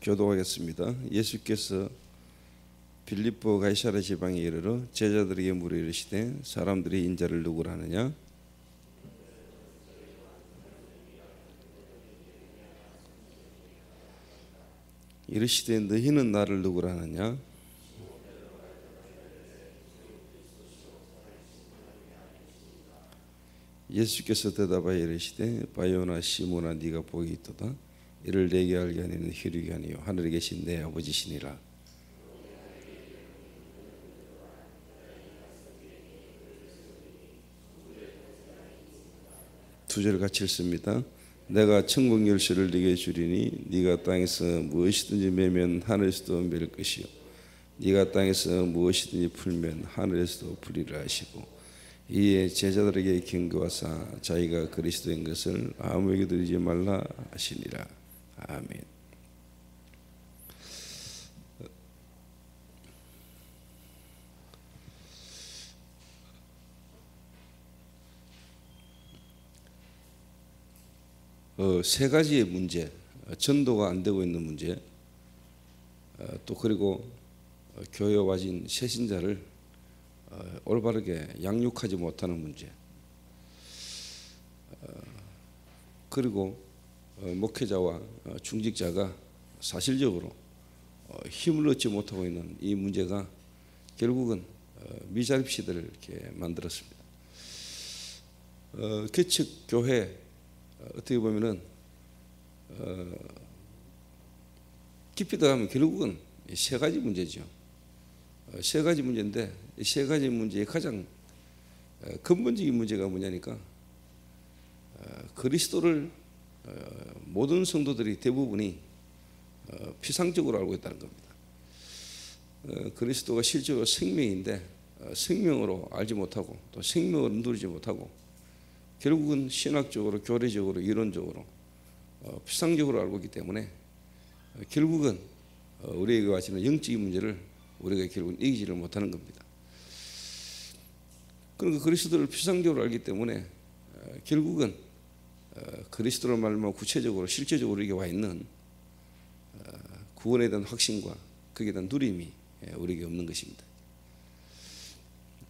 교도하겠습니다. 예수께서 빌립보 가이사랴 지방에 이르러 제자들에게 물어 이르시되 사람들이 인자를 누구라 하느냐? 이르시되 너희는 나를 누구라 하느냐? 예수께서 대답하여 이르시되 바요나 시몬아 네가 복이 있도다. 이를 내게 알게 하는 혈육이 아니요 하늘에 계신 내 아버지시니라. 두 절 같이 읽습니다. 내가 천국 열쇠를 네게 주리니 네가 땅에서 무엇이든지 매면 하늘에서도 맬 것이요 네가 땅에서 무엇이든지 풀면 하늘에서도 풀리라 하시고 이에 제자들에게 경고하사 자기가 그리스도인 것을 아무에게도 이르지 말라 하시니라. 아멘. 세 가지의 문제, 전도가 안 되고 있는 문제, 또 그리고 교회 와진 새신자를 올바르게 양육하지 못하는 문제, 그리고 목회자와 중직자가 사실적으로 힘을 얻지 못하고 있는 이 문제가 결국은 미자립 시대를 이렇게 만들었습니다. 개척 교회 어떻게 보면은 깊이 들어가면 결국은 세 가지 문제죠. 세 가지 문제인데 이 세 가지 문제의 가장 근본적인 문제가 뭐냐니까 그리스도를 모든 성도들이 대부분이 피상적으로 알고 있다는 겁니다. 그리스도가 실제로 생명인데 생명으로 알지 못하고 또 생명을 누리지 못하고 결국은 신학적으로 교리적으로 이론적으로 피상적으로 알고 있기 때문에 결국은 우리에게 와지는 영적인 문제를 우리가 결국은 이기지를 못하는 겁니다. 그러니까 그리스도를 피상적으로 알기 때문에 결국은 그리스도를 말하면 구체적으로 실제적으로 우리에게 와 있는 구원에 대한 확신과 거기에 대한 누림이 우리에게 없는 것입니다.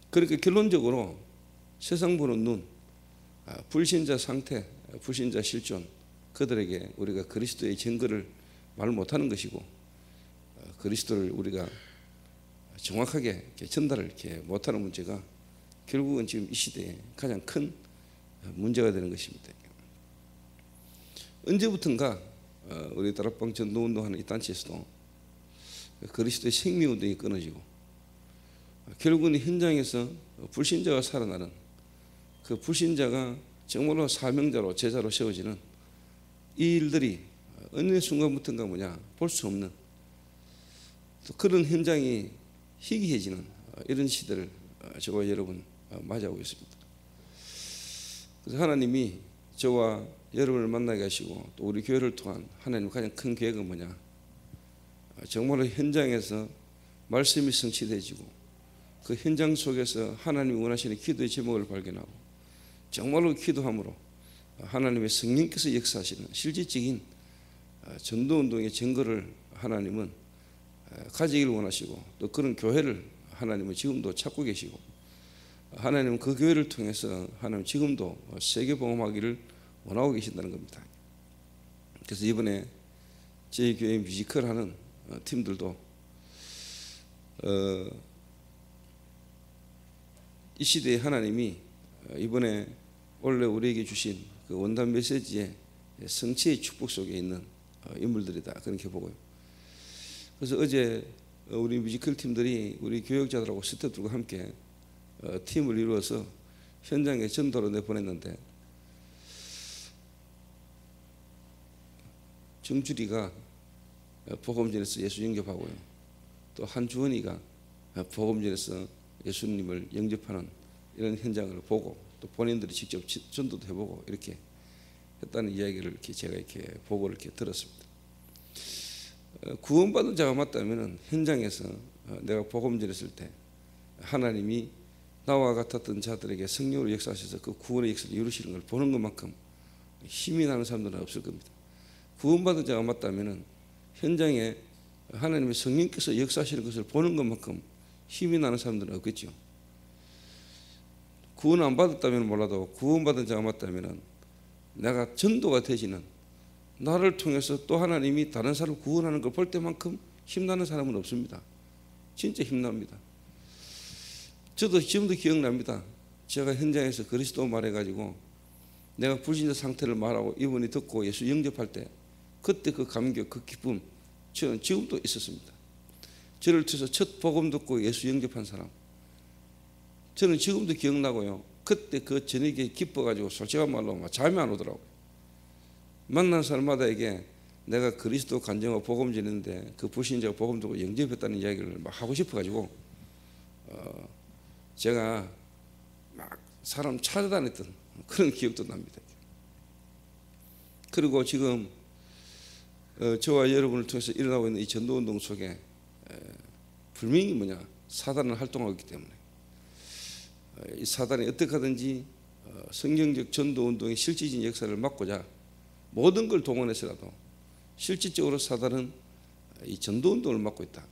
그러니까 결론적으로 세상 보는 눈, 불신자 상태, 불신자 실존, 그들에게 우리가 그리스도의 증거를 말 못하는 것이고 그리스도를 우리가 정확하게 전달을 이렇게 못하는 문제가 결국은 지금 이 시대에 가장 큰 문제가 되는 것입니다. 언제부턴가 우리 다락방 전도운동하는 이 단체에서도 그리스도의 생명운동이 끊어지고 결국은 현장에서 불신자가 살아나는 그 불신자가 정말로 사명자로 제자로 세워지는 이 일들이 어느 순간부터인가 뭐냐 볼 수 없는 또 그런 현장이 희귀해지는 이런 시대를 저와 여러분 맞이하고 있습니다. 그래서 하나님이 저와 여러분을 만나게 하시고 또 우리 교회를 통한 하나님의 가장 큰 계획은 뭐냐, 정말로 현장에서 말씀이 성취되어지고 그 현장 속에서 하나님이 원하시는 기도의 제목을 발견하고 정말로 기도함으로 하나님의 성령께서 역사하시는 실질적인 전도운동의 증거를 하나님은 가지기를 원하시고 또 그런 교회를 하나님은 지금도 찾고 계시고 하나님은 그 교회를 통해서 하나님 지금도 세계복음하기를 원하고 계신다는 겁니다. 그래서 이번에 저희 교회 뮤지컬 하는 팀들도 이 시대에 하나님이 이번에 원래 우리에게 주신 그 원단 메시지의 성취의 축복 속에 있는 인물들이다 그렇게 보고요. 그래서 어제 우리 뮤지컬 팀들이 우리 교역자들하고 스태프들과 함께 팀을 이루어서 현장에 전도로 내보냈는데 정주리가 복음전에서 예수 영접하고요. 또 한주원이가 복음전에서 예수님을 영접하는 이런 현장을 보고 또 본인들이 직접 전도도 해보고 이렇게 했다는 이야기를 이렇게 제가 이렇게 보고를 이렇게 들었습니다. 구원받은 자가 맞다면 현장에서 내가 복음 전했을 때 하나님이 나와 같았던 자들에게 성령으로 역사하셔서 그 구원의 역사를 이루시는 걸 보는 것만큼 힘이 나는 사람들은 없을 겁니다. 구원받은 자가 맞다면 현장에 하나님의 성령께서 역사하시는 것을 보는 것만큼 힘이 나는 사람들은 없겠죠. 구원 안 받았다면 몰라도 구원받은 자가 맞다면 내가 전도가 되지는, 나를 통해서 또 하나님이 다른 사람을 구원하는 걸 볼 때만큼 힘나는 사람은 없습니다. 진짜 힘납니다. 저도 지금도 기억납니다. 제가 현장에서 그리스도 말해가지고 내가 불신자 상태를 말하고 이분이 듣고 예수 영접할 때 그때 그 감격, 그 기쁨, 저는 지금도 있었습니다. 저를 통해서 첫 복음 듣고 예수 영접한 사람, 저는 지금도 기억나고요. 그때 그 저녁에 기뻐가지고 솔직한 말로 잠이 안 오더라고요. 만난 사람마다에게 내가 그리스도 간증하고 복음 전했는데 그 불신자가 복음 듣고 영접했다는 이야기를 막 하고 싶어가지고 제가 막 사람 찾아다녔던 그런 기억도 납니다. 그리고 지금 저와 여러분을 통해서 일어나고 있는 이 전도운동 속에 분명히 사단은 활동하고 있기 때문에 이 사단이 어떻게 하든지 성경적 전도운동의 실질적인 역사를 막고자 모든 걸 동원해서라도 실질적으로 사단은 이 전도운동을 막고 있다.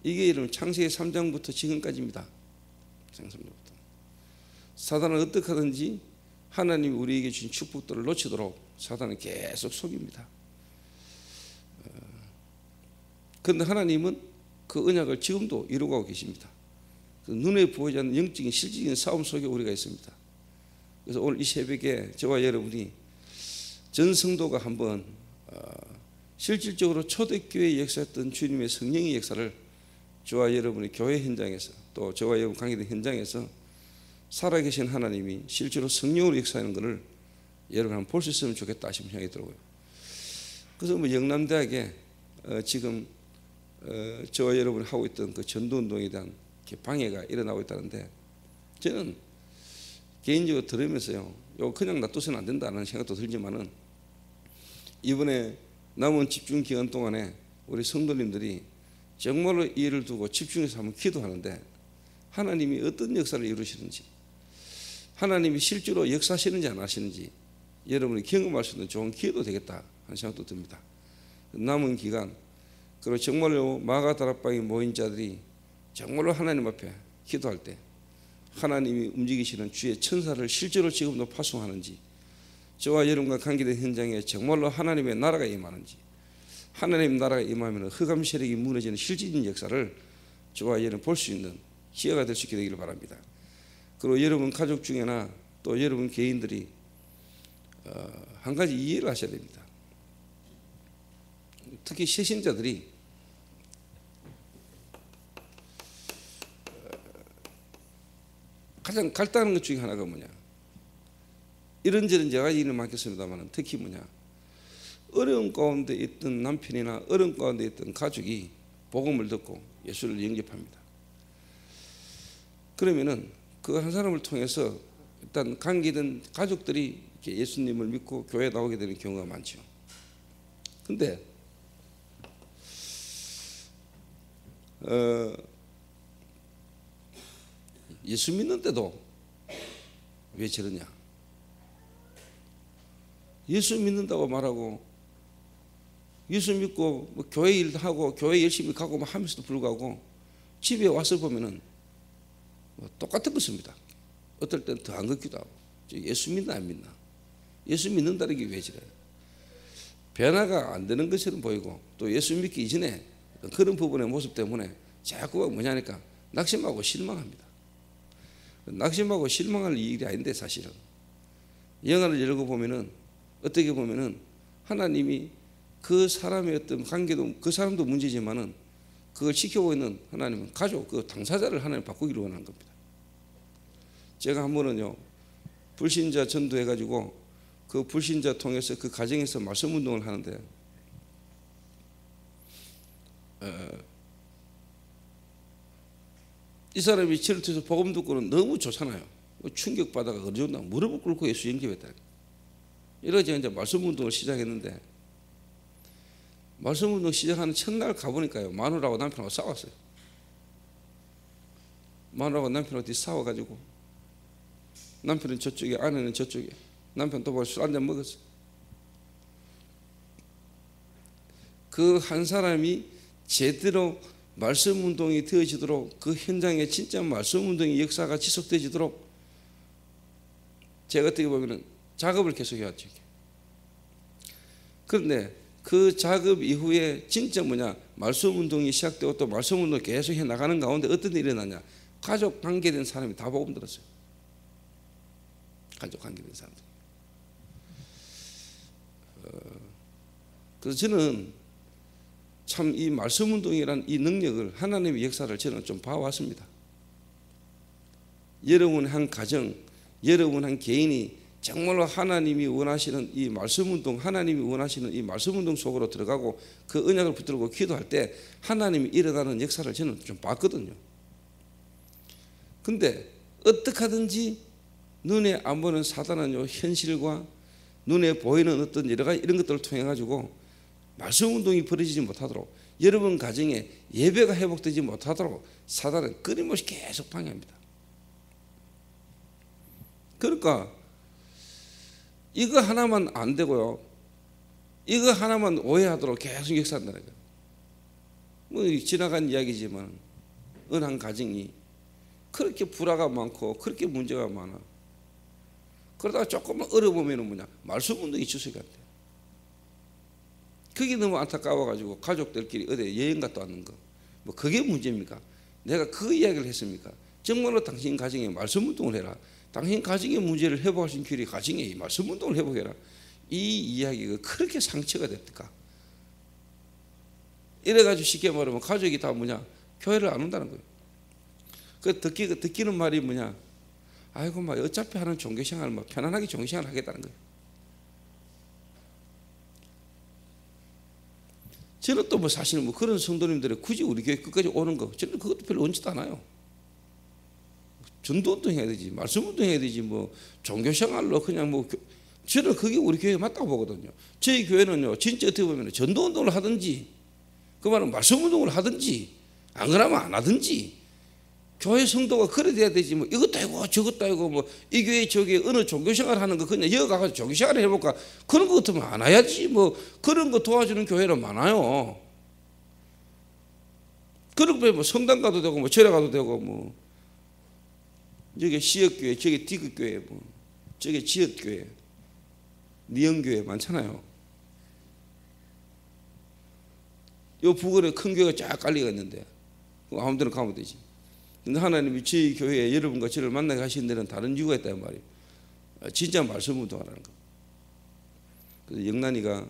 이게 여러분 창세기 3장부터 지금까지입니다. 사단은 어떻게 하든지 하나님이 우리에게 주신 축복들을 놓치도록 사단은 계속 속입니다. 그런데 하나님은 그 언약을 지금도 이루고 계십니다. 눈에 보이지 않는 영적인 실질적인 싸움 속에 우리가 있습니다. 그래서 오늘 이 새벽에 저와 여러분이 전 성도가 한번 실질적으로 초대교회에 역사했던 주님의 성령의 역사를 저와 여러분의 교회 현장에서 또 저와 여러분 관계된 현장에서 살아계신 하나님이 실제로 성령으로 역사하는 것을 여러분 한번 볼 수 있으면 좋겠다 싶은 생각이 들고요. 그래서 영남대학에 지금 저와 여러분이 하고 있던 그 전도운동에 대한 방해가 일어나고 있다는데, 저는 개인적으로 들으면서요, 이거 그냥 놔둬서는 안 된다는 생각도 들지만은 이번에 남은 집중 기간 동안에 우리 성도님들이 정말로 이 일을 두고 집중해서 한번 기도하는데 하나님이 어떤 역사를 이루시는지, 하나님이 실제로 역사하시는지 안 하시는지 여러분이 경험할 수 있는 좋은 기회도 되겠다 하는 생각도 듭니다. 남은 기간, 그리고 정말로 마가다락방에 모인 자들이 정말로 하나님 앞에 기도할 때 하나님이 움직이시는 주의 천사를 실제로 지금도 파송하는지, 저와 여러분과 관계된 현장에 정말로 하나님의 나라가 임하는지, 하나님 나라가 임하면 흑암 세력이 무너지는 실질적인 역사를 저와 여러분 볼 수 있는 기회가 될 수 있게 되기를 바랍니다. 그리고 여러분 가족 중에나 또 여러분 개인들이 한 가지 이해를 하셔야 됩니다. 특히 새신자들이 가장 갈등하는 것 중에 하나가 뭐냐, 이런저런 제가 일을 맡겼습니다만 특히 어려운 가운데 있던 남편이나 어려운 가운데 있던 가족이 복음을 듣고 예수를 영접합니다. 그러면은 그 한 사람을 통해서 일단 관계된 가족들이 이렇게 예수님을 믿고 교회에 나오게 되는 경우가 많죠. 근데 예수 믿는데도 왜 저러냐? 예수 믿는다고 말하고 예수 믿고 교회 일도 하고 교회 열심히 가고 하면서도 불구하고 집에 와서 보면은 똑같은 것입니다. 어떨 때는 더 안 걷기도 하고. 예수 믿나 안 믿나? 예수 믿는다는 게 왜 저래? 변화가 안 되는 것처럼 보이고, 또 예수 믿기 이전에 그런 부분의 모습 때문에 자꾸 뭐냐니까 낙심하고 실망합니다. 낙심하고 실망할 일이 아닌데 사실은 영화를 열고 보면은 어떻게 보면은 하나님이 그 사람의 어떤 관계도 그 사람도 문제지만은 그걸 지켜보고 있는 하나님은 가족 그 당사자를 하나님 바꾸기를 원하는 겁니다. 제가 한 번은요 불신자 전도해가지고 그 불신자 통해서 그 가정에서 말씀 운동을 하는데 이 사람이 저를 통해서 복음 듣고는 너무 좋잖아요. 충격받아가 어느 정도 무릎을 꿇고 예수 영접했다. 이러자 이제 말씀 운동을 시작했는데 말씀 운동 시작하는 첫날 가보니까요 마누라하고 남편하고 싸웠어요. 마누라하고 남편하고 싸워가지고 남편은 저쪽에 아내는 저쪽에 남편 또 술 한잔 먹었어. 그 한 사람이 제대로 말씀 운동이 되어지도록, 그 현장에 진짜 말씀 운동의 역사가 지속되어지도록 제가 어떻게 보면 작업을 계속해왔죠. 그런데 그 작업 이후에 진짜 말씀 운동이 시작되고 또 말씀 운동을 계속 해 나가는 가운데 어떤 일이 일어나냐, 가족 관계된 사람이 다 복음 들었어요. 가족 관계된 사람들. 그래서 저는 참 이 말씀 운동이라는 이 능력을, 하나님의 역사를 저는 좀 봐왔습니다. 여러분 한 가정, 여러분 한 개인이 정말로 하나님이 원하시는 이 말씀 운동, 하나님이 원하시는 이 말씀 운동 속으로 들어가고 그 언약을 붙들고 기도할 때 하나님이 일어나는 역사를 저는 좀 봤거든요. 근데 어떻게 하든지 눈에 안 보는 사단은 현실과 눈에 보이는 어떤 여러 가지 이런 것들을 통해 가지고 말씀 운동이 벌어지지 못하도록, 여러분 가정에 예배가 회복되지 못하도록 사단은 끊임없이 계속 방해합니다. 그러니까 이거 하나만 안 되고요, 이거 하나만 오해하도록 계속 역사한다는 거예요. 뭐 지나간 이야기지만 어느 한 가정이 그렇게 불화가 많고 그렇게 문제가 많아. 그러다가 조금만 어려보면 말씀 운동이 주석이 안 돼. 그게 너무 안타까워가지고 가족들끼리 어디 여행 갔다 왔는 거, 뭐 그게 문제입니까? 내가 그 이야기를 했습니까? 정말로 당신 가정에 말씀 운동을 해라. 당신 가정의 문제를 회복할 수 있는 길이 가정에 말씀 운동을 회복해라. 이 이야기가 그렇게 상처가 됐을까? 이래가지고 쉽게 말하면 가족이 다 교회를 안 온다는 거예요. 그 듣기는 말이 아이고 어차피 하는 종교생활 편안하게 종교생활 하겠다는 거예요. 저는 또 사실 그런 성도님들이 굳이 우리 교회 끝까지 오는 거, 저는 그것도 별로 원치도 않아요. 전도운동 해야 되지, 말씀운동 해야 되지, 종교생활로 그냥 저는 그게 우리 교회에 맞다고 보거든요. 저희 교회는요, 진짜 어떻게 보면 전도운동을 하든지, 그 말은 말씀운동을 하든지, 안 그러면 안 하든지, 교회 성도가 그래 돼야 되지, 이것도 아니고 저것도 아니고 이 교회 저기 어느 종교생활 하는 거 그냥 여기 가서 종교생활 해볼까, 그런 거 같으면 안 와야지. 그런 거 도와주는 교회는 많아요. 그런 거 성당 가도 되고 절에 가도 되고 저기 시역교회, 저기 디귿교회, 저기 지역교회, 미영교회 많잖아요. 요 부근에 큰 교회가 쫙 깔리가 있는데 아무 데나 가면 되지. 근데 하나님이 저희 교회에 여러분과 저를 만나게 하신 데는 다른 이유가 있다는 말이에요. 진짜 말씀 운동하라는 거. 그래서 영란이가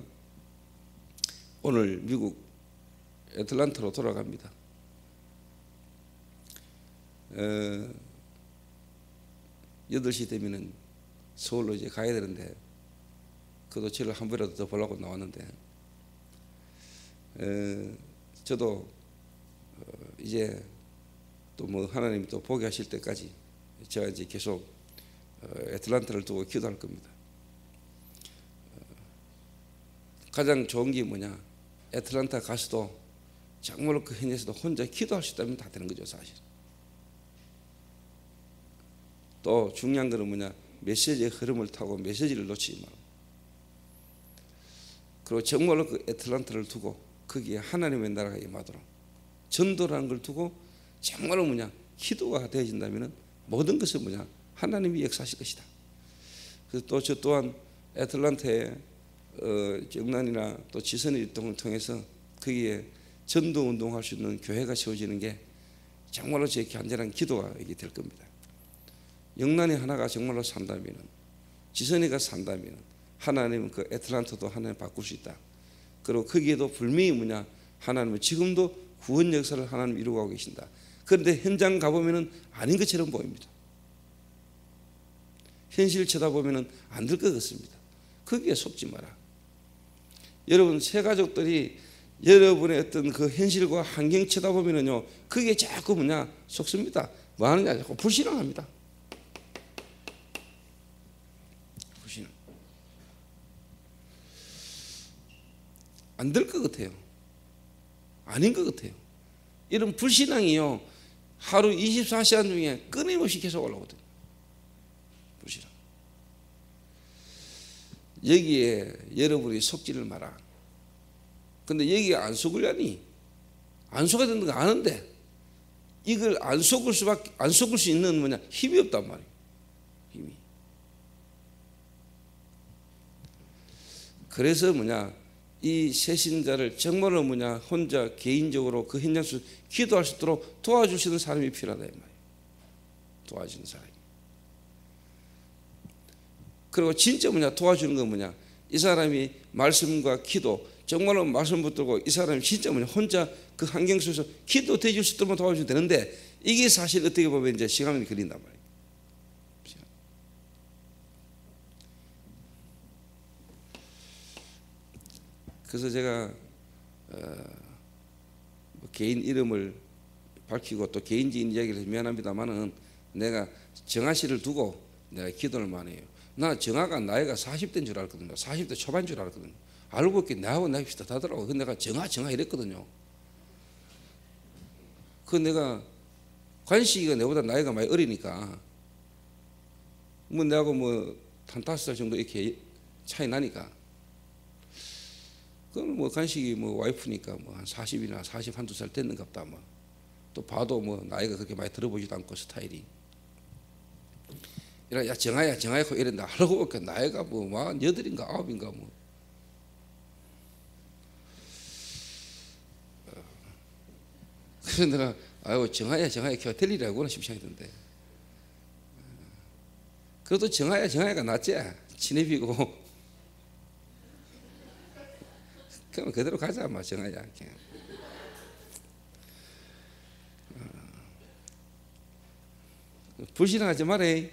오늘 미국 애틀란타로 돌아갑니다. 8시 되면은 서울로 이제 가야 되는데, 그래도 저를 한 번이라도 더 보려고 나왔는데, 저도 이제 또 하나님이 또 보게 하실 때까지 제가 이제 계속 애틀란타를 두고 기도할 겁니다. 가장 좋은 게 애틀란타 가서도 정말로 그 현지에서도 혼자 기도할 수 있다면 다 되는 거죠, 사실. 또 중요한 거는 메시지의 흐름을 타고 메시지를 놓치지 말고, 그리고 정말로 그 애틀란타를 두고 거기에 하나님의 나라가 임하도록 전도라는 걸 두고 정말로 기도가 되어진다면 모든 것을 하나님이 역사하실 것이다. 그래서 또 저 또한 애틀란타에 영란이나 또 지선의 등을 통해서 거기에 전도 운동할 수 있는 교회가 세워지는 게 정말로 제 간절한 기도가 이게 될 겁니다. 영란이 하나가 정말로 산다면, 지선이가 산다면 하나님은 그 애틀란타도 하나님 바꿀 수 있다. 그리고 거기에도 분명히 하나님은 지금도 구원 역사를 하나님 이루고 가고 계신다. 그런데 현장 가보면 아닌 것처럼 보입니다. 현실을 쳐다보면 안 될 것 같습니다. 거기에 속지 마라. 여러분 새 가족들이 여러분의 어떤 그 현실과 환경 쳐다보면요, 그게 자꾸 속습니다. 뭐 하느냐, 자꾸 불신앙합니다. 불신앙. 안 될 것 같아요. 아닌 것 같아요. 이런 불신앙이요, 하루 24시간 중에 끊임없이 계속 올라오거든요. 불신앙. 여기에 여러분이 속지를 마라. 근데 여기가 안 속으려니 안 속아야 된다는 거 아는데 이걸 안 속을 수 있는 뭐냐 힘이 없단 말이에요. 힘이. 그래서 뭐냐 이 새신자를 정말로 뭐냐 혼자 개인적으로 그 현장 속에서 기도할 수 있도록 도와주시는 사람이 필요하다 이 말이에요. 도와주는 사람이. 그리고 진짜 뭐냐 도와주는 건 뭐냐 이 사람이 말씀과 기도 정말로 말씀 붙들고 이 사람이 진짜 뭐냐 혼자 그 환경 속에서 기도 대줄 수 있도록 도와주면 되는데 이게 사실 어떻게 보면 이제 시간이 걸린단 말이에요. 그래서 제가 개인 이름을 밝히고 또 개인적인 이야기를 해서 미안합니다만은 내가 정아 씨를 두고 내가 기도를 많이 해요. 나 정아가 나이가 40대인 줄 알았거든요. 40대 초반인 줄 알았거든요. 알고 보니 나하고 나이 비슷하더라고요. 근데 내가 정아 이랬거든요. 그 내가 관식이가 내보다 나이가 많이 어리니까 뭐 내하고 뭐 한 5살 정도 이렇게 차이 나니까 그건 뭐 관식이 뭐 와이프니까 뭐 한 40이나 40 한두 살 됐는가 보다 뭐 또 봐도 뭐 나이가 그렇게 많이 들어보지도 않고 스타일이 야 정아야 이랬는데 알고 보니까 나이가 뭐 48인가 9인가 뭐 그래서 내가 아이고 정아야 걔가 될 일이라고는 싶으시던데 그래도 정아야가 낫지 친해비고 그럼 그대로 가자 뭐 정아야 불신하지 말해.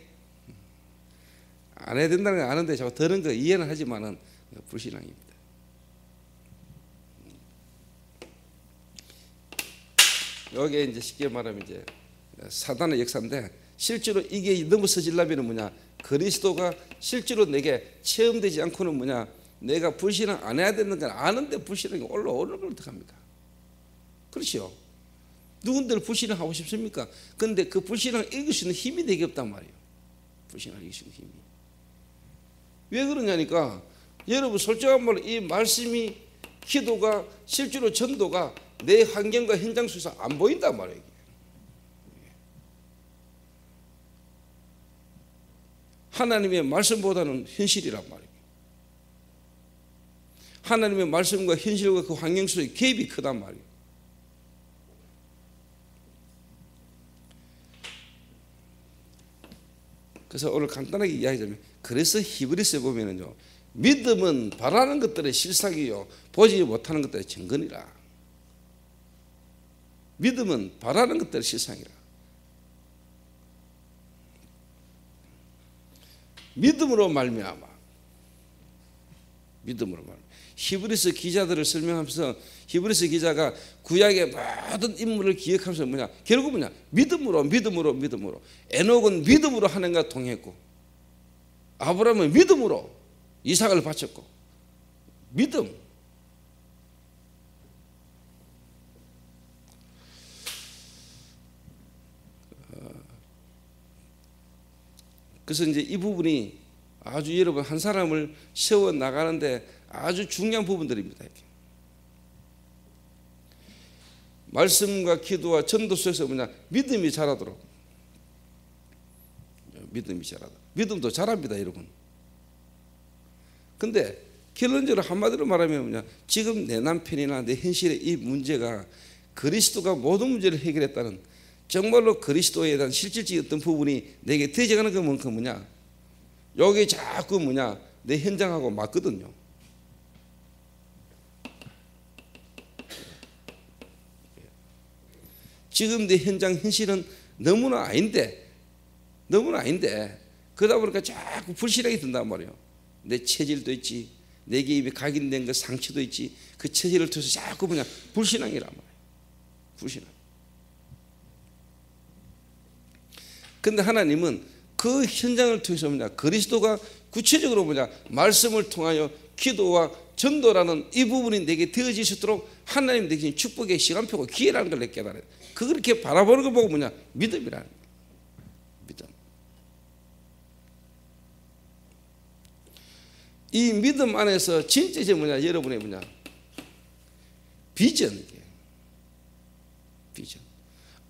안 해야 된다는 거 아는데 자꾸 들은 거 이해는 하지만은 불신앙입니다. 여기에 이제 쉽게 말하면 이제 사단의 역사인데 실제로 이게 넘어서지려면 뭐냐 그리스도가 실제로 내게 체험되지 않고는 뭐냐 내가 불신앙 안 해야 되는 건 아는데 불신앙이 올라오는 걸 어떡합니까? 그렇죠. 누군들 불신앙하고 싶습니까? 그런데 그 불신앙을 이길 수 있는 힘이 내게 없단 말이에요. 불신앙을 이길 수 있는 힘이. 왜 그러냐니까 여러분 솔직한 말로 이 말씀이 기도가 실제로 전도가 내 환경과 현장 속에서 안 보인단 말이에요. 하나님의 말씀보다는 현실이란 말이에요. 하나님의 말씀과 현실과 그 환경 속의 갭이 크단 말이에요. 그래서 오늘 간단하게 이야기하자면 그래서 히브리서에 보면은요 믿음은 바라는 것들의 실상이요 보지 못하는 것들의 증거니라. 믿음은 바라는 것들의 실상이라. 믿음으로 말미암아. 히브리서 기자들을 설명하면서 히브리서 기자가 구약의 모든 인물을 기억하면서 뭐냐 결국 뭐냐 믿음으로 에녹은 믿음으로 하나님과 동행했고 아브라함은 믿음으로 이삭을 바쳤고 믿음. 그래서 이제 이 부분이 아주 여러분 한 사람을 세워 나가는데 아주 중요한 부분들입니다. 이렇게. 말씀과 기도와 전도 속에서 뭐냐 믿음이 자라도록 믿음도 자랍니다 여러분. 근데 결론적으로 한마디로 말하면 뭐냐 지금 내 남편이나 내 현실의 이 문제가 그리스도가 모든 문제를 해결했다는 정말로 그리스도에 대한 실질적인 어떤 부분이 내게 되어가는 것만큼 뭐냐 여기 자꾸 뭐냐 내 현장하고 맞거든요. 지금 내 현장 현실은 너무나 아닌데 그러다 보니까 자꾸 불신앙이 든단 말이에요. 내 체질도 있지 내게 입에 각인된 그 상처도 있지 그 체질을 통해서 자꾸 뭐냐 불신앙이란 말이에요. 불신앙. 근데 하나님은 그 현장을 통해서 뭐냐 그리스도가 구체적으로 뭐냐 말씀을 통하여 기도와 전도라는 이 부분이 내게 되어질 수 있도록 하나님 내게 축복의 시간표고 기회라는 걸 내게 깨달아요. 그렇게 바라보는 거 보고 뭐냐 믿음이라는 거예요. 믿음. 이 믿음 안에서 진짜 이제 뭐냐 여러분의 뭐냐 비전, 이게 비전.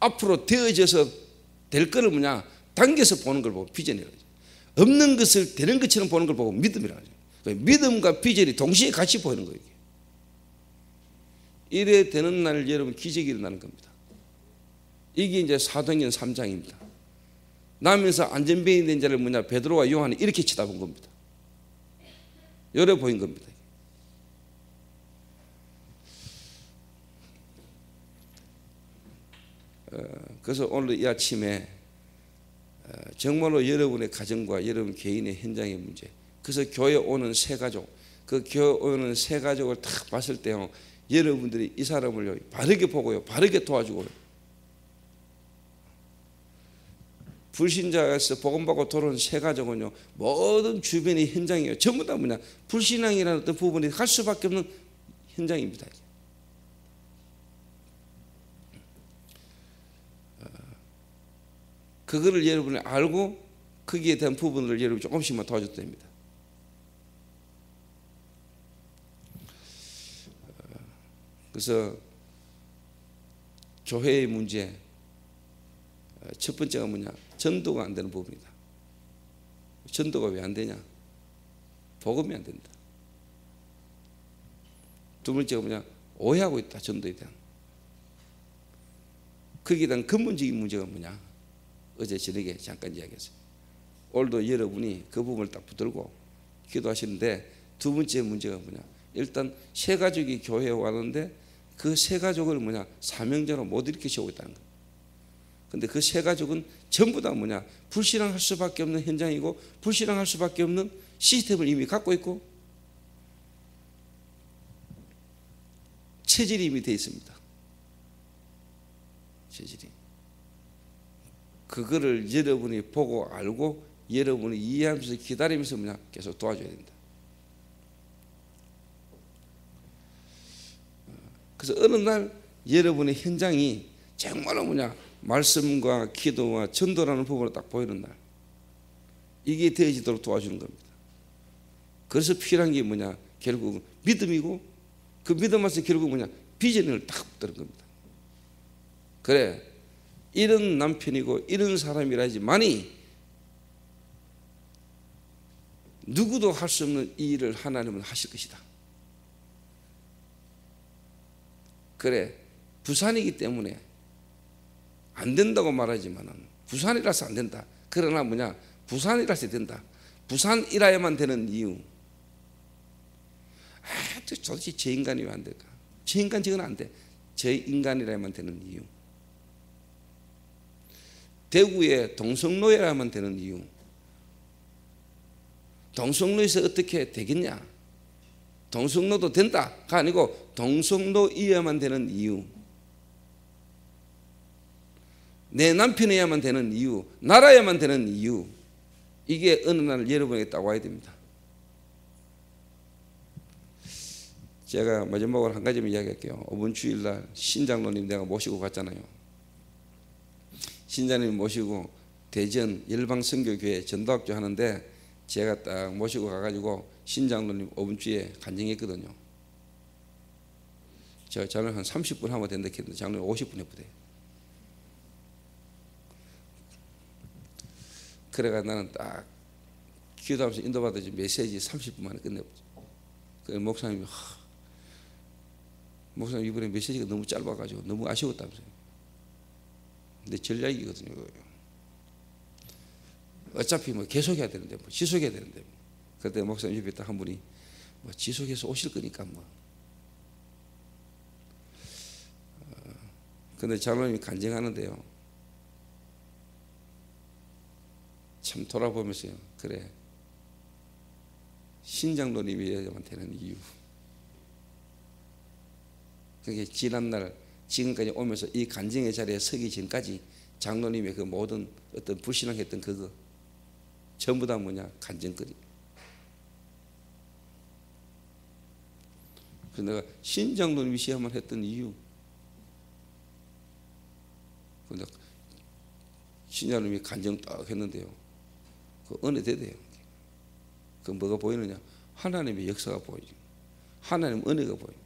앞으로 되어져서 될 거를 뭐냐 당겨서 보는 걸 보고 비전이라고 하죠. 없는 것을 되는 것처럼 보는 걸 보고 믿음이라고 하죠. 믿음과 비전이 동시에 같이 보이는 거예요. 이래 되는 날 여러분 기적이 일어나는 겁니다. 이게 이제 사도행전 3장입니다. 나면서 안전병이 된 자를 뭐냐 베드로와 요한이 이렇게 쳐다본 겁니다. 열어 보인 겁니다. 그래서 오늘 이 아침에 정말로 여러분의 가정과 여러분 개인의 현장의 문제, 그래서 교회 오는 새 가족, 그 교회 오는 새 가족을 딱 봤을 때요, 여러분들이 이 사람을 바르게 보고요, 바르게 도와주고요. 불신자에서 복음받고 돌아온 새 가족은요, 모든 주변의 현장이에요. 전부 다 뭐냐, 불신앙이라는 어떤 부분이 할 수밖에 없는 현장입니다. 그거를 여러분이 알고 거기에 대한 부분을 여러분이 조금씩만 도와줘도 됩니다. 그래서 교회의 문제 첫 번째가 뭐냐, 전도가 안 되는 부분이다. 전도가 왜 안 되냐? 복음이 안 된다. 두 번째가 뭐냐, 오해하고 있다. 전도에 대한. 거기에 대한 근본적인 문제가 뭐냐, 어제 저녁에 잠깐 이야기했어요. 오늘도 여러분이 그 부분을 딱 붙들고 기도하시는데, 두 번째 문제가 뭐냐, 일단 새 가족이 교회에 왔는데 그 새 가족을 뭐냐, 사명자로 못 일으켜 세우고 있다는 거예요. 근데 그 새 가족은 전부 다 뭐냐, 불신앙할 수밖에 없는 현장이고 불신앙할 수밖에 없는 시스템을 이미 갖고 있고 체질이 이미 되어 있습니다. 체질이. 그거를 여러분이 보고 알고 여러분이 이해하면서 기다리면서 뭐냐, 계속 도와줘야 된다. 그래서 어느 날 여러분의 현장이 정말로 뭐냐, 말씀과 기도와 전도라는 부분을 딱 보이는 날, 이게 되어지도록 도와주는 겁니다. 그래서 필요한 게 뭐냐, 결국 믿음이고 그 믿음 안에서 결국 뭐냐, 비전을 딱 붙드는 겁니다. 그래, 이런 남편이고 이런 사람이라지만이 누구도 할 수 없는 이 일을 하나님은 하실 것이다. 그래, 부산이기 때문에 안 된다고 말하지만 부산이라서 안 된다. 그러나 뭐냐, 부산이라서 된다. 부산이라야만 되는 이유. 도대체 저 인간이 왜 안 될까? 저 인간 저건 안 돼. 저 인간이라야만 되는 이유. 대구에 동성로여야만 되는 이유. 동성로에서 어떻게 되겠냐? 동성로도 된다가 아니고 동성로이어야만 되는 이유. 내 남편이어야만 되는 이유, 나라야만 되는 이유. 이게 어느 날 여러분에게 딱 와야 됩니다. 제가 마지막으로 한 가지만 이야기할게요. 이번 주일날 신장로님 내가 모시고 갔잖아요. 신장로님 모시고 대전 열방선교교회 전도학교 하는데 제가 딱 모시고 가가지고 신장로님 5분 주에 간증했거든요. 제가 장로님 한 30분 하면 된다 했는데 장로님 50분 해보대요. 그래가 나는 딱 기도하면서 인도받아서 메시지 30분 만에 끝내보죠. 그 목사님이 목사님 이번에 메시지가 너무 짧아가지고 너무 아쉬웠다면서요. 근데 전략이거든요. 어차피 뭐 계속해야 되는데 뭐 지속해야 되는데 뭐. 그때 목사님 옆에 딱 한 분이 뭐 지속해서 오실 거니까 뭐. 근데 장로님이 간증하는데요, 참 돌아보면서요, 그래, 신장로님이어야만 되는 이유. 그게 지난날 지금까지 오면서 이 간증의 자리에 서기 전까지 장로님의 그 모든 어떤 불신앙했던 그거 전부 다 뭐냐, 간증거리. 그래서 내가 신장로님이 시험을 했던 이유. 근데 신장로님이 간증 딱 했는데요, 그 은혜 대대요. 그 뭐가 보이느냐, 하나님의 역사가 보이죠. 하나님 은혜가 보여요.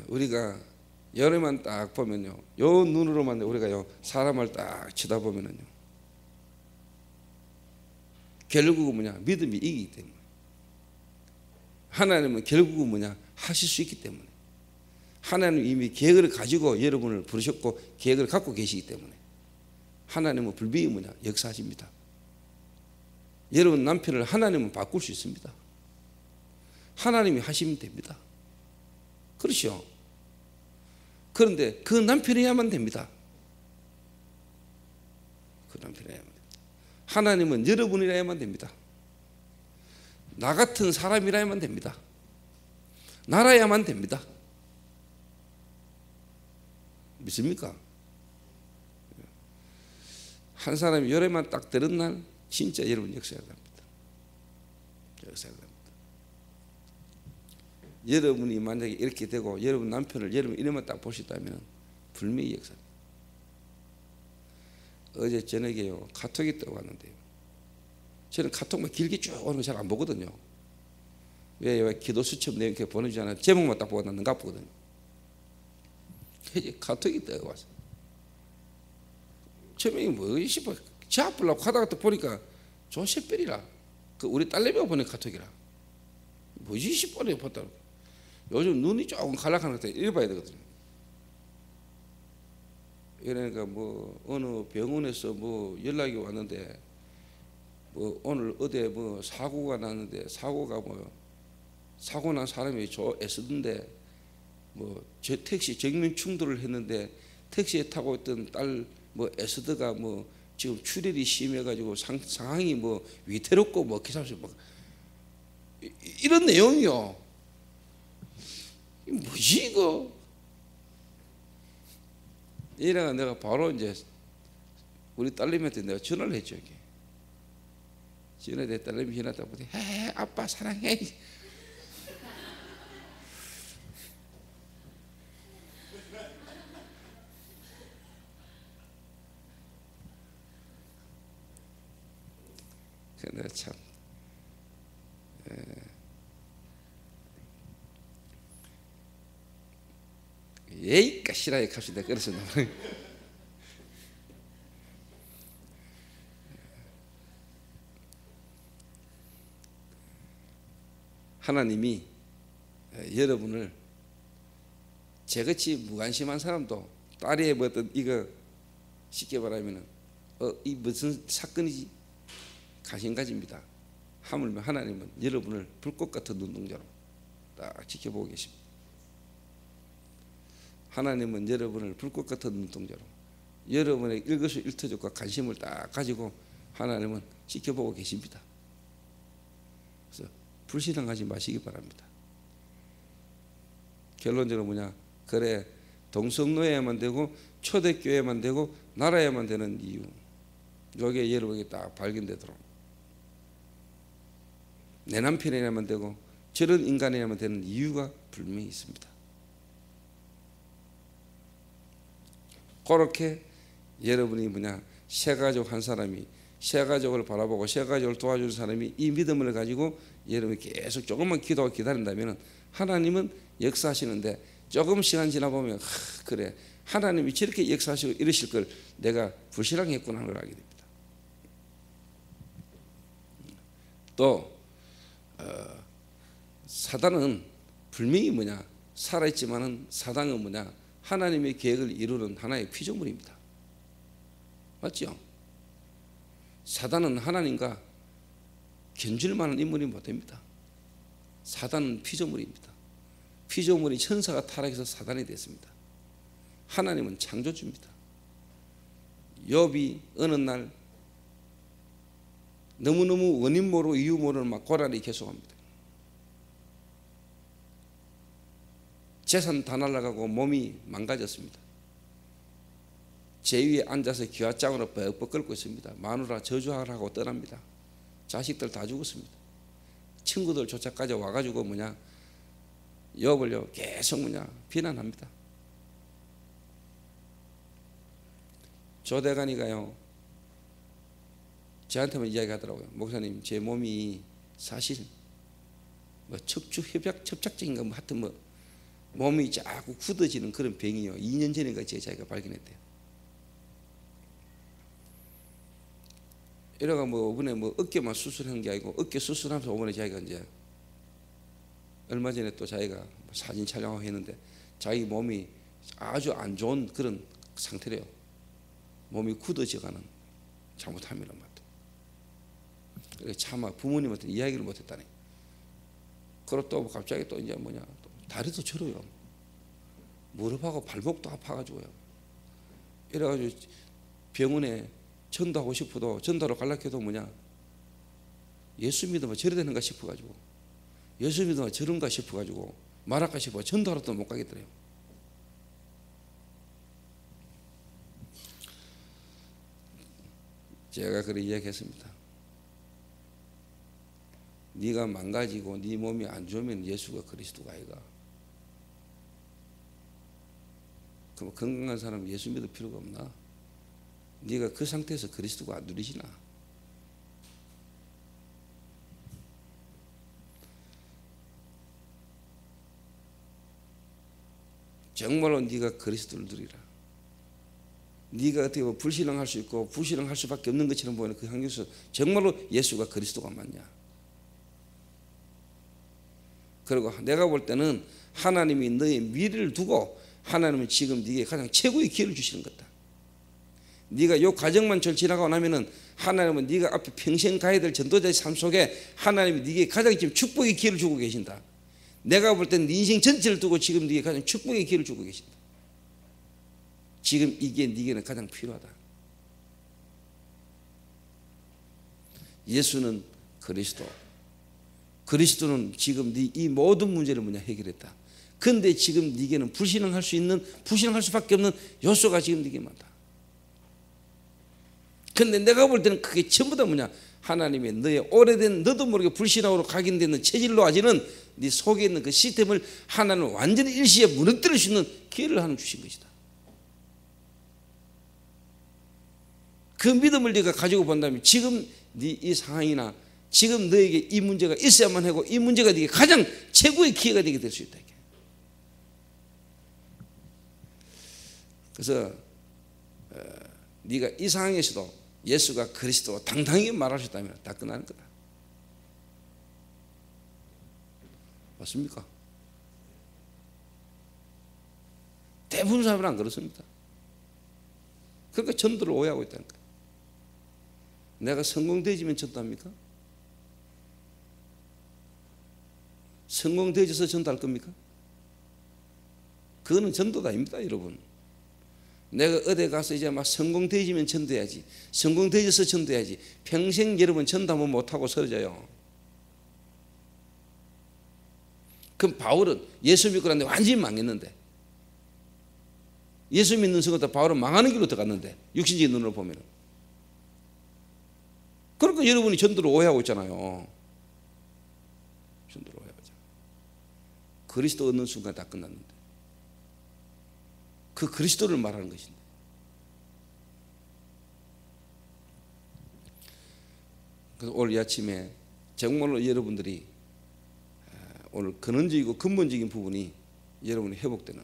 우리가 열에만 딱 보면요, 요 눈으로만 우리가요 사람을 딱 쳐다보면은요, 결국은 뭐냐, 믿음이 이기기 때문에. 하나님은 결국은 뭐냐, 하실 수 있기 때문에. 하나님은 이미 계획을 가지고 여러분을 부르셨고 계획을 갖고 계시기 때문에 하나님은 불변이 뭐냐, 역사하십니다. 여러분 남편을 하나님은 바꿀 수 있습니다. 하나님이 하시면 됩니다. 그렇죠? 그런데 그 남편이야만 됩니다. 그 남편이야만 됩니다. 하나님은 여러분이라야만 됩니다. 나 같은 사람이라야만 됩니다. 나라야만 됩니다. 믿습니까? 한 사람이 열에만 딱 들은 날 진짜 여러분 역사가 됩니다. 역사가 됩니다. 여러분이 만약에 이렇게 되고 여러분 남편을 여러분 이름만 딱 보셨다면 분명히 역사입니다. 어제 저녁에요 카톡이 떠왔는데요, 저는 카톡만 길게 쭉 오는 거 잘 안 보거든요. 왜 기도 수첩 내용 이렇게 보내주잖아요. 제목만 딱 보고 나는 가보거든요. 이제 카톡이 떠와서 제목이 뭐지 싶어 제 앞으려고 하다가 또 보니까 조셉별이라, 그 우리 딸내미가 보낸 카톡이라, 뭐지 싶어요. 봤다. 요즘 눈이 조금 갈락하는 것 같아. 읽어봐야 되거든요. 그러니까 뭐 어느 병원에서 뭐 연락이 왔는데 뭐 오늘 어디에 뭐 사고가 났는데, 사고가 뭐 사고 난 사람이 애쓰던데 뭐 저 택시 정면 충돌을 했는데 택시에 타고 있던 딸 뭐 에스더가 뭐 지금 출혈이 심해가지고 상황이 뭐 위태롭고 뭐 기사에서 막 이런 내용이요. 뭐지 이거? 이래가 내가 바로 이제 우리 딸내미한테 내가 전화를 했죠. 이게 전화해 딸내미 전화했다 보니 아빠 사랑해. 내가 참 예의가 싫어요 값이 내가 그래서 하나님이 여러분을 저같이 무관심한 사람도 딸이 뭐 어떤 이거 쉽게 말하면은 이 무슨 사건이지 관심 가집니다. 하물며 하나님은 여러분을 불꽃 같은 눈동자로 딱 지켜보고 계십니다. 하나님은 여러분을 불꽃 같은 눈동자로 여러분의 일거수일투족과 관심을 딱 가지고 하나님은 지켜보고 계십니다. 그래서 불신앙하지 마시기 바랍니다. 결론적으로 뭐냐, 그래 동성로에만 되고 초대교회만 되고 나라에만 되는 이유, 여기에 여러분에게 딱 발견되도록 내 남편이라면 되고 저런 인간이라면 되는 이유가 분명히 있습니다. 그렇게 여러분이 뭐냐, 새 가족 한 사람이 새 가족을 바라보고 새 가족을 도와주는 사람이 이 믿음을 가지고 여러분이 계속 조금만 기도하고 기다린다면 하나님은 역사하시는데, 조금 시간 지나보면 그래 하나님이 저렇게 역사하시고 이러실 걸 내가 불신앙했구나 하는 걸 알게 됩니다. 또 사단은 분명히 뭐냐, 살아있지만은 사단은 뭐냐, 하나님의 계획을 이루는 하나의 피조물입니다. 맞죠? 사단은 하나님과 견줄 만한 인물이 못 됩니다. 사단은 피조물입니다. 피조물이 천사가 타락해서 사단이 됐습니다. 하나님은 창조주입니다. 욥이 어느 날 너무너무 원인 모르고 이유 모르는 막 고라니 계속합니다. 재산 다 날아가고 몸이 망가졌습니다. 제 위에 앉아서 기와장으로 뻑뻑 끓고 있습니다. 마누라 저주하라고 떠납니다. 자식들 다 죽었습니다. 친구들조차까지 와가지고 뭐냐, 욥을요 계속 뭐냐 비난합니다. 조대간이가요 저한테만 이야기하더라고요. 목사님, 제 몸이 사실 뭐 척추 협착증인가 뭐 하여튼 뭐 몸이 자꾸 굳어지는 그런 병이요. 2년 전인가 제 자기가 발견했대요. 이래가 뭐 이번에 뭐 어깨만 수술한 게 아니고 어깨 수술하면서 이번에 자기가 이제 얼마 전에 또 자기가 사진 촬영하고 했는데 자기 몸이 아주 안 좋은 그런 상태래요. 몸이 굳어져가는 잘못함이란 말이에요. 그래서 차마 부모님한테 이야기를 못했다니. 그리고 또 갑자기 또 이제 뭐냐 또 다리도 저려요. 무릎하고 발목도 아파가지고요. 이래가지고 병원에 전도하고 싶어도 전도하러 가려고 해도 뭐냐 예수 믿으면 저래 되는가 싶어가지고 예수 믿으면 저런가 싶어가지고 말할까 싶어 전도하러 또 못 가겠더래요. 제가 그렇게 이야기했습니다. 네가 망가지고 네 몸이 안 좋으면 예수가 그리스도가 아이가. 그럼 건강한 사람은 예수 믿을 필요가 없나? 네가 그 상태에서 그리스도가 안 누리시나? 정말로 네가 그리스도를 누리라. 네가 어떻게 보면 불신앙할 수 있고 불신앙할 수밖에 없는 것처럼 보이는 그 환경에서 정말로 예수가 그리스도가 맞냐? 그리고 내가 볼 때는 하나님이 너의 미래를 두고 하나님은 지금 네게 가장 최고의 기회를 주시는 거다. 네가 이 과정만 잘 지나가고 나면은 하나님은 네가 앞에 평생 가야 될 전도자의 삶 속에 하나님이 네게 가장 지금 축복의 기회를 주고 계신다. 내가 볼 때는 네 인생 전체를 두고 지금 네게 가장 축복의 기회를 주고 계신다. 지금 이게 네게는 가장 필요하다. 예수는 그리스도. 그리스도는 지금 네 이 모든 문제를 뭐냐 해결했다. 근데 지금 네게는 불신앙할 수 있는 불신앙할 수밖에 없는 요소가 지금 네게 많다. 근데 내가 볼 때는 그게 전부 다 뭐냐 하나님의 너의 오래된 너도 모르게 불신앙으로 각인되는 체질로 아지는 네 속에 있는 그 시스템을 하나님은 완전히 일시에 무너뜨릴 수 있는 기회를 하나님 주신 것이다. 그 믿음을 네가 가지고 본다면 지금 네 이 상황이나 지금 너에게 이 문제가 있어야만 하고 이 문제가 네게 가장 최고의 기회가 되게 될 수 있다. 그래서 네가 이 상황에서도 예수가 그리스도 당당히 말할 수 있다면 다 끝나는 거다. 맞습니까? 대부분 사람은 안 그렇습니다. 그러니까 전도를 오해하고 있다는 거예요. 내가 성공되어지면 전도합니까? 성공되어져서 전도할 겁니까? 그거는 전도가 아닙니다, 여러분. 내가 어디 가서 이제 막 성공되어지면 전도해야지, 성공되어져서 전도해야지. 평생 여러분 전도하면 못하고 서러져요. 그럼 바울은 예수 믿고 났는데 완전히 망했는데, 예수 믿는 순간 바울은 망하는 길로 들어갔는데, 육신적인 눈으로 보면. 그러니까 여러분이 전도를 오해하고 있잖아요. 전도를 오해하고 있잖아요. 그리스도 얻는 순간 다 끝났는데, 그 그리스도를 말하는 것인데. 그래서 오늘 이 아침에 정말로 여러분들이 오늘 근원적이고 근본적인 부분이 여러분이 회복되는,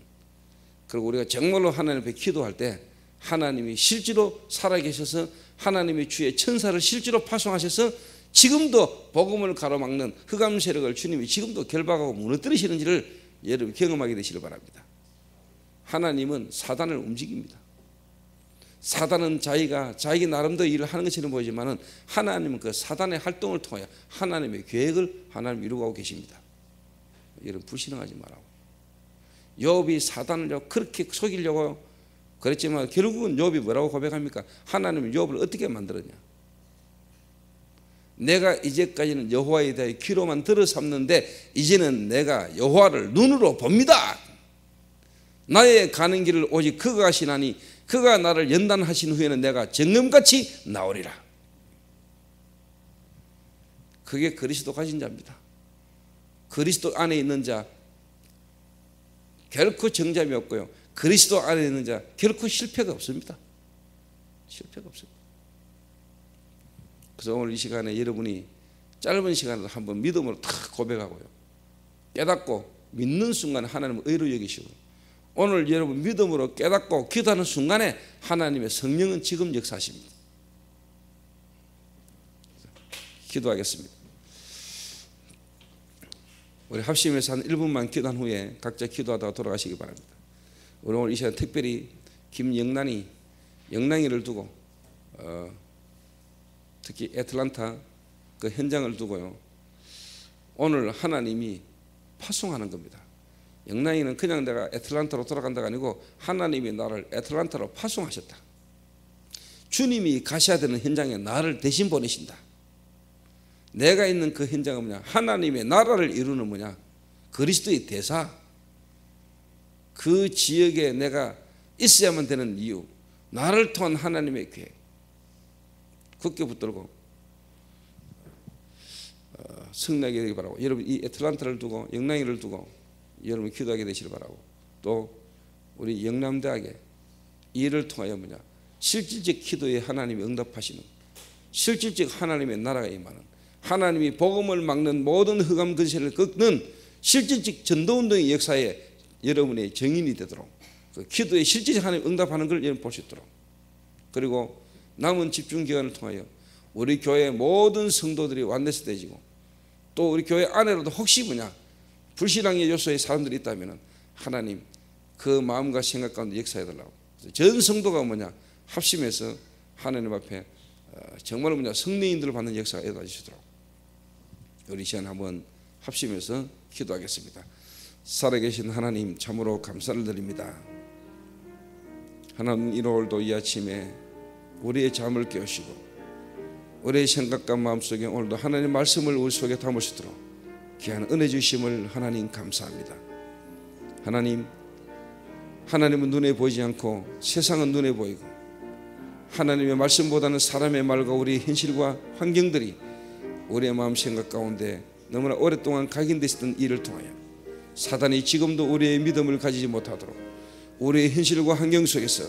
그리고 우리가 정말로 하나님 앞에 기도할 때 하나님이 실제로 살아계셔서 하나님의 주의 천사를 실제로 파송하셔서 지금도 복음을 가로막는 흑암 세력을 주님이 지금도 결박하고 무너뜨리시는지를 여러분 경험하게 되시길 바랍니다. 하나님은 사단을 움직입니다. 사단은 자기가 자기 나름대로 일을 하는 것처럼 보이지만은 하나님은 그 사단의 활동을 통하여 하나님의 계획을 하나님 이루고 계십니다. 여러분 불신앙하지 말라고. 욥이 사단을 그렇게 속이려고 그랬지만 결국은 욥이 뭐라고 고백합니까? 하나님은 욥을 어떻게 만들었냐? 내가 이제까지는 여호와에 대해 귀로만 들어 삼는데 이제는 내가 여호와를 눈으로 봅니다. 나의 가는 길을 오직 그가 하시나니 그가 나를 연단하신 후에는 내가 정금같이 나오리라. 그게 그리스도 가진 자입니다. 그리스도 안에 있는 자 결코 정잠이 없고요, 그리스도 안에 있는 자 결코 실패가 없습니다. 실패가 없습니다. 그래서 오늘 이 시간에 여러분이 짧은 시간에도 한번 믿음으로 탁 고백하고요, 깨닫고 믿는 순간에 하나님은 의로 여기시고, 오늘 여러분 믿음으로 깨닫고 기도하는 순간에 하나님의 성령은 지금 역사하십니다. 기도하겠습니다. 우리 합심해서 한 1분만 기도한 후에 각자 기도하다가 돌아가시기 바랍니다. 우리 오늘 이 시간 특별히 영랑이를 두고 특히 애틀란타 그 현장을 두고요, 오늘 하나님이 파송하는 겁니다. 영랑이는 그냥 내가 애틀란타로 돌아간다가 아니고 하나님이 나를 애틀란타로 파송하셨다. 주님이 가셔야 되는 현장에 나를 대신 보내신다. 내가 있는 그 현장은 뭐냐? 하나님의 나라를 이루는 뭐냐? 그리스도의 대사. 그 지역에 내가 있어야만 되는 이유, 나를 통한 하나님의 계획. 굳게 붙들고 승리하게 되기 바라고, 여러분 이 애틀란타를 두고 영랑이를 두고 여러분 기도하게 되시길 바라고, 또 우리 영남대학에 이를 통하여 뭐냐? 실질적 기도에 하나님이 응답하시는, 실질적 하나님의 나라가 임하는, 하나님이 복음을 막는 모든 흑암 근세를 꺾는 실질적 전도운동의 역사에 여러분의 정인이 되도록, 그 기도에 실질적 하나님 응답하는 걸 여러분 볼 수 있도록, 그리고 남은 집중기간을 통하여 우리 교회 모든 성도들이 완전히 되지고, 또 우리 교회 안에로도 혹시 뭐냐 불신앙의 요소의 사람들이 있다면 하나님 그 마음과 생각 가운데 역사해달라고, 전 성도가 뭐냐 합심해서 하나님 앞에 정말 뭐냐 성령인들을 받는 역사가 일어나 주시도록 우리 시간 한번 합심해서 기도하겠습니다. 살아계신 하나님, 참으로 감사를 드립니다. 하나님, 오늘도 이 아침에 우리의 잠을 깨우시고 우리의 생각과 마음속에 오늘도 하나님의 말씀을 우리 속에 담을 수 있도록 귀한 은혜 주심을 하나님 감사합니다. 하나님은 눈에 보이지 않고 세상은 눈에 보이고, 하나님의 말씀보다는 사람의 말과 우리의 현실과 환경들이 우리의 마음 생각 가운데 너무나 오랫동안 각인되었던 일을 통하여 사단이 지금도 우리의 믿음을 가지지 못하도록 우리의 현실과 환경 속에서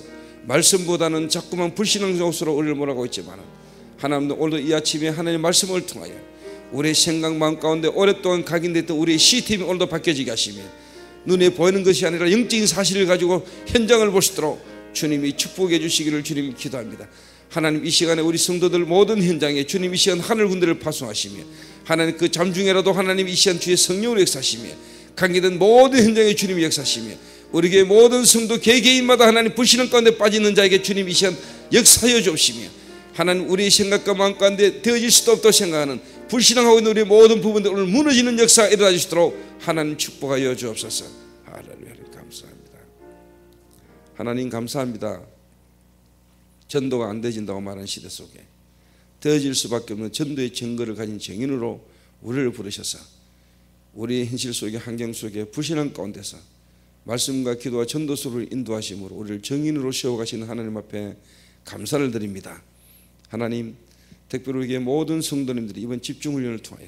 말씀보다는 자꾸만 불신앙 속으로 우리를 몰아가고 있지만, 하나님도 오늘도 이 아침에 하나님의 말씀을 통하여 우리의 생각 마음 가운데 오랫동안 각인됐던 우리의 시스템이 오늘도 바뀌어지게 하시며, 눈에 보이는 것이 아니라 영적인 사실을 가지고 현장을 볼 수 있도록 주님이 축복해 주시기를 주님을 기도합니다. 하나님, 이 시간에 우리 성도들 모든 현장에 주님 이 시간 하늘 군대를 파송하시며, 하나님 그 잠 중에라도 하나님 이 시간 주의 성령으로 역사하시며, 관계된 모든 현장에 주님이 역사하시며, 우리 교회 모든 성도 개개인마다 하나님 불신앙 가운데 빠지는 자에게 주님 이 시간 역사하여 주시며, 하나님 우리의 생각과 마음 가운데 되어질 수도 없다고 생각하는 불신앙하고 있는 우리의 모든 부분들 오늘 무너지는 역사가 일어나 주시도록 하나님 축복하여 주옵소서. 할렐루야, 감사합니다. 하나님 감사합니다. 전도가 안 되어진다고 말하는 시대 속에 되어질 수밖에 없는 전도의 증거를 가진 증인으로 우리를 부르셔서 우리의 현실 속에 환경 속에 불신앙 가운데서 말씀과 기도와 전도서를 인도하심으로 우리를 증인으로 세워가시는 하나님 앞에 감사를 드립니다. 하나님, 특별히 우리의 모든 성도님들이 이번 집중훈련을 통하여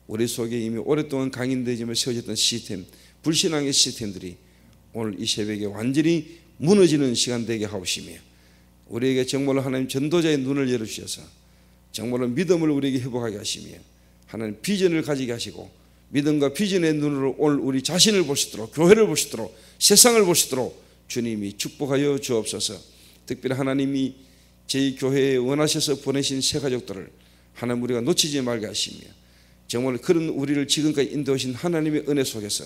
우리 속에 이미 오랫동안 강인되지며 세워졌던 시스템, 불신앙의 시스템들이 오늘 이 새벽에 완전히 무너지는 시간 되게 하옵시며, 우리에게 정말로 하나님 전도자의 눈을 열어주셔서 정말로 믿음을 우리에게 회복하게 하시며, 하나님 비전을 가지게 하시고 믿음과 비전의 눈으로 오늘 우리 자신을 볼 수 있도록, 교회를 볼 수 있도록, 세상을 볼 수 있도록 주님이 축복하여 주옵소서. 특별히 하나님이 저희 교회에 원하셔서 보내신 새 가족들을 하나님 우리가 놓치지 말게 하시며, 정말 그런 우리를 지금까지 인도하신 하나님의 은혜 속에서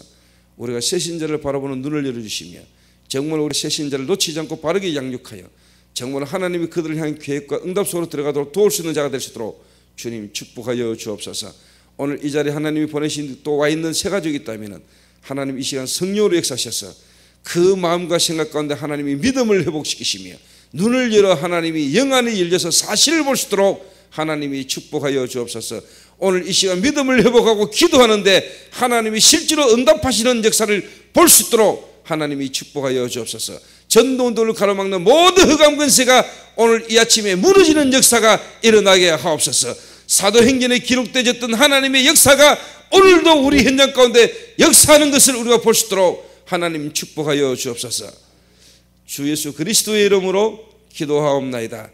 우리가 새신자를 바라보는 눈을 열어주시며, 정말 우리 새신자를 놓치지 않고 바르게 양육하여 정말 하나님이 그들을 향한 계획과 응답 속으로 들어가도록 도울 수 있는 자가 될 수 있도록 주님 축복하여 주옵소서. 오늘 이 자리에 하나님이 보내신 또 와 있는 새 가족이 있다면 하나님 이 시간 성령으로 역사하셔서 그 마음과 생각 가운데 하나님이 믿음을 회복시키시며, 눈을 열어 하나님이 영안이 열려서 사실을 볼 수 있도록 하나님이 축복하여 주옵소서. 오늘 이 시간 믿음을 회복하고 기도하는데 하나님이 실제로 응답하시는 역사를 볼 수 있도록 하나님이 축복하여 주옵소서. 전도운동을 가로막는 모든 흑암 권세가 오늘 이 아침에 무너지는 역사가 일어나게 하옵소서. 사도행전에 기록되었던 하나님의 역사가 오늘도 우리 현장 가운데 역사하는 것을 우리가 볼 수 있도록 하나님 축복하여 주옵소서. 주 예수 그리스도의 이름으로 기도하옵나이다.